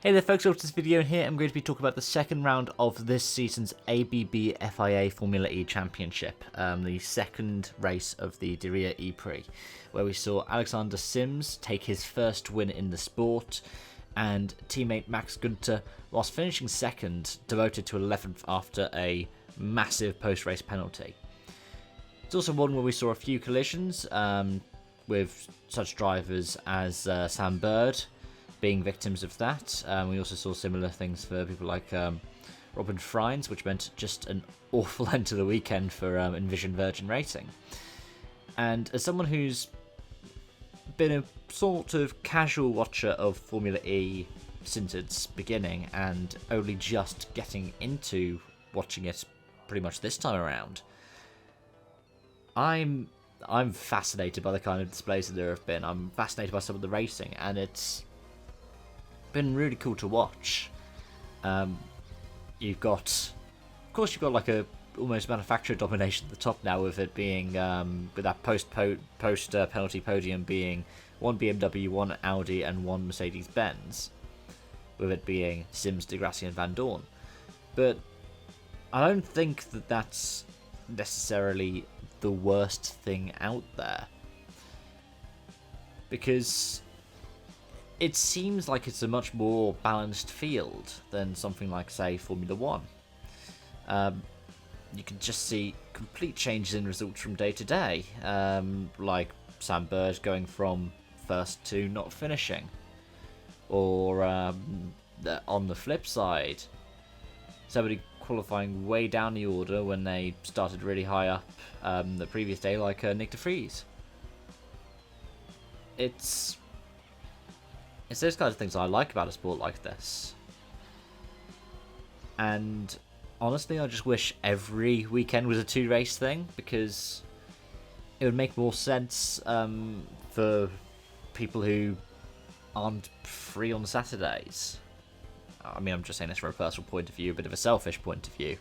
Hey there folks, welcome to this video, and here I'm going to be talking about the second round of this season's ABB FIA Formula E Championship, the second race of the Diriyah ePrix, where we saw Alexander Sims take his first win in the sport, and teammate Max Günther, whilst finishing second, demoted to 11th after a massive post-race penalty. It's also one where we saw a few collisions with such drivers as Sam Bird being victims of that. We also saw similar things for people like Robin Freins, which meant just an awful end to the weekend for Envision Virgin Racing. And as someone who's been a sort of casual watcher of Formula E since its beginning, and only just getting into watching it pretty much this time around, I'm fascinated by the kind of displays that there have been. I'm fascinated by some of the racing, and it's been really cool to watch. You've got like a almost manufacturer domination at the top now, with it being with that post penalty podium being one BMW, one Audi, and one Mercedes Benz, with it being Sims, Degrassi, and Van Dorn. But I don't think that that's necessarily the worst thing out there, because it seems like it's a much more balanced field than something like, say, Formula 1. You can just see complete changes in results from day to day, like Sam Bird going from first to not finishing, or on the flip side, somebody qualifying way down the order when they started really high up the previous day, like Nick de Vries. It's those kinds of things I like about a sport like this. And honestly, I just wish every weekend was a two-race thing, because it would make more sense for people who aren't free on Saturdays. I mean, I'm just saying this from a personal point of view, a bit of a selfish point of view.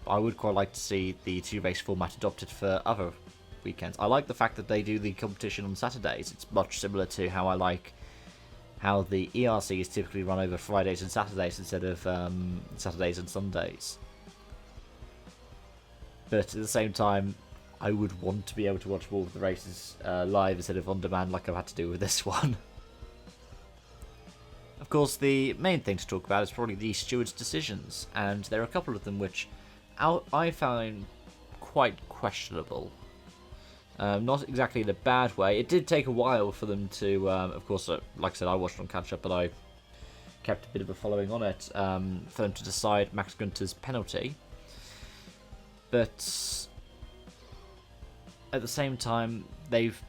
But I would quite like to see the two-race format adopted for other weekends. I like the fact that they do the competition on Saturdays. It's much similar to how I like how the ERC is typically run over Fridays and Saturdays instead of Saturdays and Sundays. But at the same time, I would want to be able to watch more of the races live instead of on demand, like I've had to do with this one. Of course, the main thing to talk about is probably the stewards' decisions, and there are a couple of them which I found quite questionable. Not exactly in a bad way. It did take a while for them to, of course, like I said, I watched on catch up, but I kept a bit of a following on it, for them to decide Max Günther's penalty. But at the same time, they've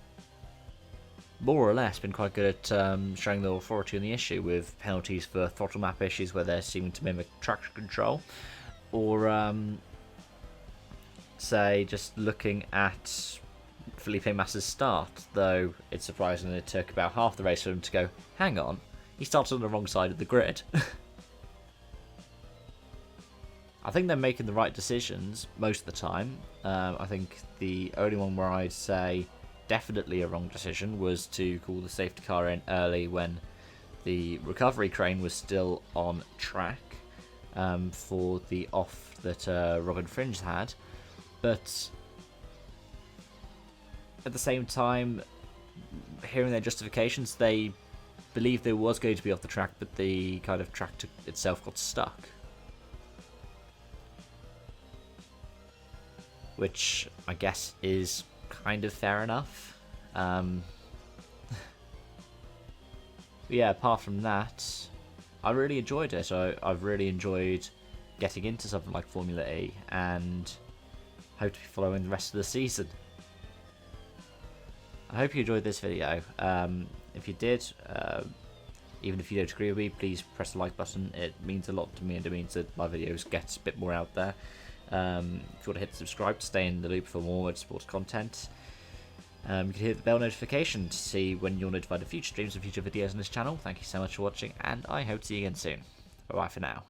more or less been quite good at showing their authority on the issue, with penalties for throttle map issues where they're seeming to mimic traction control, or say just looking at Felipe Massa's start, though it's surprising that it took about half the race for him to go, hang on, he started on the wrong side of the grid. I think they're making the right decisions most of the time. I think the only one where I'd say definitely a wrong decision was to call the safety car in early when the recovery crane was still on track for the off that Robin Fringe had. But at the same time, hearing their justifications, they believed there was going to be off the track, but the kind of track itself got stuck. Which I guess is kind of fair enough. Yeah, apart from that, I really enjoyed it. I've really enjoyed getting into something like Formula E, and hope to be following the rest of the season. I hope you enjoyed this video. If you did, even if you don't agree with me, please press the like button. It means a lot to me, and it means that my videos get a bit more out there. If you want to hit subscribe to stay in the loop for more sports content, you can hit the bell notification to see when you're notified of future streams and future videos on this channel. Thank you so much for watching, and I hope to see you again soon. Bye bye for now.